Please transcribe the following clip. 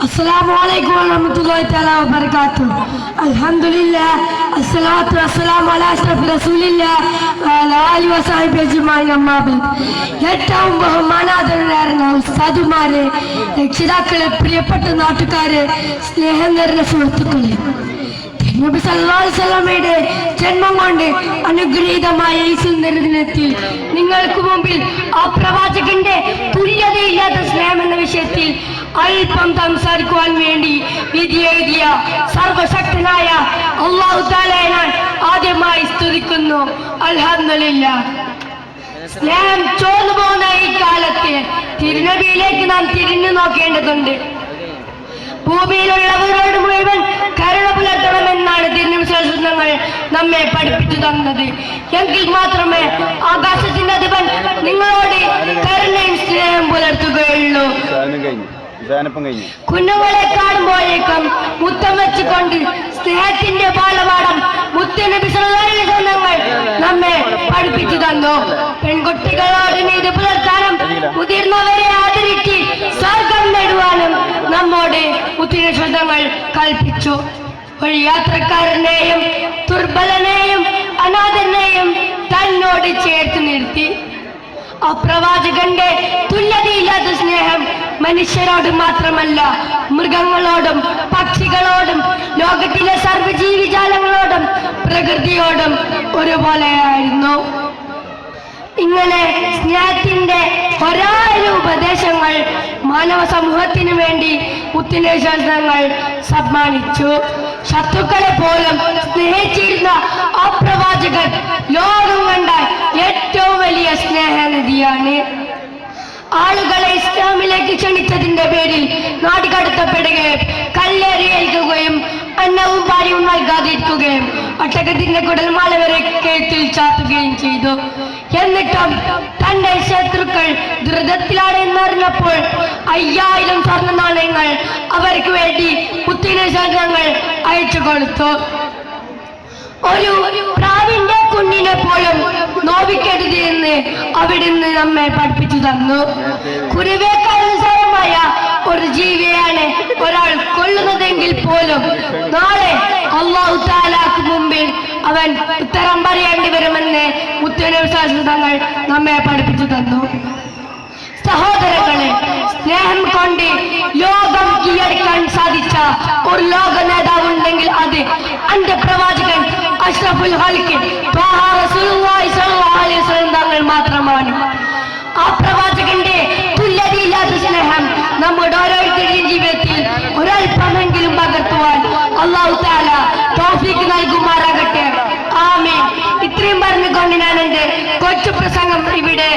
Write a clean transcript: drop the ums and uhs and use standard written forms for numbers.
Assalamualaikum warahmatullahi taala wabarakatuh. Alhamdulillah, assalatu wassalamu ala ashrafir rasulillah wa ala alihi wa sahbihi ajma'in amma ba'd. ഏറ്റവും ബഹുമാനാദരനായ ഉസ്താദുമാരെ, രക്ഷിതാക്കളെ, പ്രിയപ്പെട്ട നാട്ടുകാരെ, സ്നേഹം നിറഞ്ഞ സുഹൃത്തുക്കളെ, നബി സല്ലല്ലാഹു അലൈഹി വസല്ലമയുടെ ജന്മം കൊണ്ട് അനുഗ്രഹീതമായ ഈ സുന്ദരദിനത്തിൽ നിങ്ങൾക്ക് മുമ്പിൽ ആ പ്രവാചകന്റെ തുല്യതയില്ലാത്ത സ്നേഹം എന്ന വിഷയത്തിൽ അല്പം സംസാരിക്കുവാൻ വേണ്ടി വിധി എഴുതിയ സർവശക്തനായ അല്ലാഹു തആലയെ ഞാൻ ആദ്യമായി സ്തുതിക്കുന്നു. അൽഹംദുലില്ലാഹ്. സ്നേഹം ചോർന്നു പോകുന്ന ഈ കാലത്ത് തിരുനബിയിലേക്ക് നാം തിരിഞ്ഞു നോക്കേണ്ടതുണ്ട്. ഭൂമിയിലുള്ളവരോട് മുഴുവൻ കരുണ പുലർത്തണമെന്നാണ് തിരുനിമിഷങ്ങൾ നമ്മെ പഠിപ്പിച്ചു തന്നത്. എങ്കിൽ മാത്രമേ ആകാശത്തിന്റെ അധിപൻ നിങ്ങളോട് കരുണയും സ്നേഹം പുലർത്തുകയുള്ളൂ. കുഞ്ഞുങ്ങളെ കാണുമ്പോഴേക്കും മുത്തം വെച്ചുകൊണ്ട് സ്നേഹത്തിന്റെ ബാലപാഠം മുത്തുനബി സല്ലല്ലാഹു അലൈഹി വസല്ലം നമ്മെ പഠിപ്പിച്ചു തന്നു. പെൺകുട്ടികളോട് നീതി പുലർത്താനും മുതിർന്നവരെ ആദരിച്ച് സ്വർഗം നേടുവാനും നമ്മോട് മുത്തുനബി കൽപ്പിച്ചു. ഒരു യാത്രക്കാരനെയും ദുർബലനെയും അനാഥനെയും തന്നോട് ചേർത്ത് നിർത്തി. ആ പ്രവാചകന്റെ തുല്യതയില്ലാത്ത സ്നേഹം മനുഷ്യരോട് മാത്രമല്ല, മൃഗങ്ങളോടും പക്ഷികളോടും ലോകത്തിലെ സർവ്വജീവിജാലങ്ങളോടും പ്രകൃതിയോടും ഒരുപോലെയായിരുന്നു. ഇങ്ങനെ സ്നേഹത്തിന്റെ ഒരായിരം ഉപദേശങ്ങൾ മാനവ സമൂഹത്തിന് വേണ്ടി മുത്തുനബികൾ സമ്മാനിച്ചു. ശത്രുക്കളെ പോലും സ്നേഹിച്ചിരുന്ന ആ പ്രവാചകൻ ലോകം കണ്ട ഏറ്റവും വലിയ സ്നേഹനിധിയാണ്. ആളുകളെ ഇസ്ലാമിലേക്ക് ക്ഷണിച്ചതിന്റെ പേരിൽ നാടുകടത്തപ്പെടുകയും കല്ലേറിയേൽക്കുകയും അന്നവും ഭാര്യവും നൽകാതിരിക്കുകയും ഒട്ടകത്തിന്റെ കുടൽമാല വരെ കഴുത്തിൽ ചാത്തുകയും ചെയ്തു. എന്നിട്ടും തന്റെ ശത്രുക്കൾ ദുരിതത്തിലാണെന്നറിഞ്ഞപ്പോൾ 5000 സ്വർണ്ണ നാണയങ്ങൾ അവർക്ക് വേണ്ടി മുത്തുനബികൾ അയച്ചു കൊടുത്തു. ഒരു പ്രാവിന്റെ കുഞ്ഞിനെ പോലും നോവിക്കരുത് എന്ന് അവിടുന്ന് നമ്മെ പഠിപ്പിച്ചു തന്നു. കുരുവേക്കാൾ നിസ്സാരമായ ഒരു ജീവിയാണ് ഒരാൾ കൊല്ലുന്നതെങ്കിൽ പോലും നാളെ അല്ലാഹു തആലക്ക് മുമ്പിൽ അവൻ ഉത്തരം പറയേണ്ടി വരുമെന്ന് മുത്തുനബികൾ നമ്മെ പഠിപ്പിച്ചു തന്നു. സഹോദരങ്ങളെ, സ്നേഹം കൊണ്ട് ലോകം കീഴടക്കാൻ സാധിച്ച ഒരു ലോക നേതാവ് ഉണ്ടെങ്കിൽ അത് അന്റെ പ്രവാചകൻ അഷ്റഫുൽ ഖൽഖ് ത്വാഹ റസൂലുള്ളാഹി സ്വല്ലല്ലാഹു അലൈഹി വസല്ലം തങ്ങൾ മാത്രമാണ്. ആ പ്രവാചകന്റെ തുല്യതയില്ലാത്ത സ്നേഹം നമ്മുടെ ഓരോരുത്തരുടെയും ജീവിതത്തിൽ ഒരൽപ്പമെങ്കിലും പകർത്തുവാൻ അല്ലാഹു തആല തൗഫീഖ് നൽകുമാറാകട്ടെ. ആമീൻ. ഇത്രയും പറഞ്ഞുകൊണ്ട് ഞാൻ എന്റെ കൊച്ചു പ്രസംഗം ഇവിടെ